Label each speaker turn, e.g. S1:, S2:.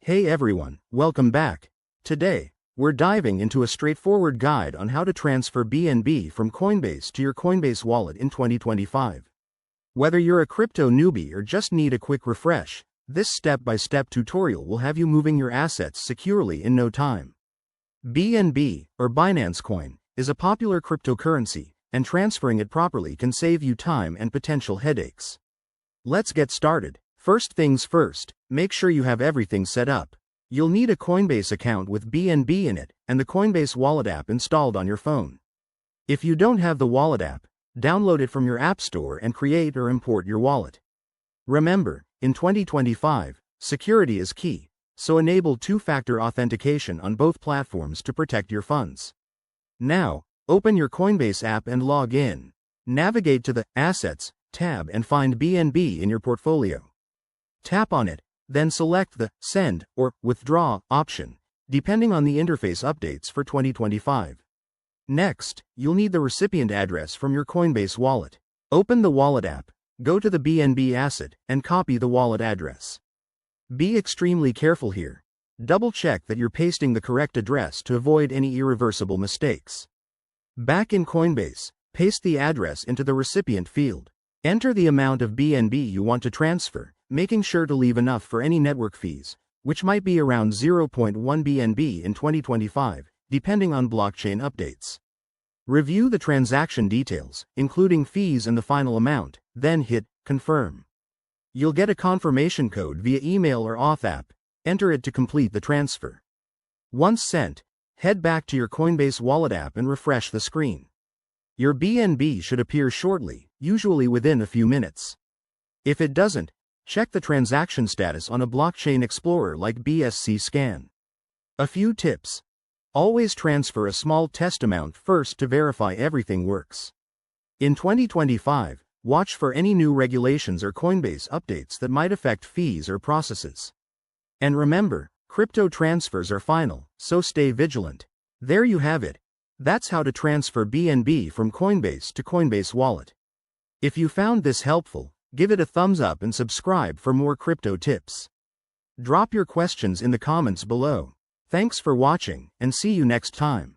S1: Hey everyone, welcome back. Today, we're diving into a straightforward guide on how to transfer BNB from Coinbase to your Coinbase wallet in 2025. Whether you're a crypto newbie or just need a quick refresh, this step-by-step tutorial will have you moving your assets securely in no time. BNB, or Binance Coin, is a popular cryptocurrency, and transferring it properly can save you time and potential headaches. Let's get started. First things first, make sure you have everything set up. You'll need a Coinbase account with BNB in it and the Coinbase Wallet app installed on your phone. If you don't have the Wallet app, download it from your app store and create or import your wallet. Remember, in 2025, security is key, so enable two-factor authentication on both platforms to protect your funds. Now, open your Coinbase app and log in. Navigate to the Assets tab and find BNB in your portfolio. Tap on it, then select the Send or Withdraw option, depending on the interface updates for 2025. Next, you'll need the recipient address from your Coinbase wallet. Open the Wallet app, go to the BNB asset, and copy the wallet address. Be extremely careful here. Double-check that you're pasting the correct address to avoid any irreversible mistakes. Back in Coinbase, paste the address into the recipient field. Enter the amount of BNB you want to transfer, making sure to leave enough for any network fees, which might be around 0.1 BNB in 2025, depending on blockchain updates. Review the transaction details, including fees and the final amount, then hit Confirm. You'll get a confirmation code via email or Auth app. Enter it to complete the transfer. Once sent, head back to your Coinbase Wallet app and refresh the screen. Your BNB should appear shortly, usually within a few minutes. If it doesn't, check the transaction status on a blockchain explorer like BSC Scan. A few tips. Always transfer a small test amount first to verify everything works. In 2025, watch for any new regulations or Coinbase updates that might affect fees or processes. And remember, crypto transfers are final, so stay vigilant. There you have it. That's how to transfer BNB from Coinbase to Coinbase Wallet. If you found this helpful, give it a thumbs up and subscribe for more crypto tips. Drop your questions in the comments below. Thanks for watching, and see you next time.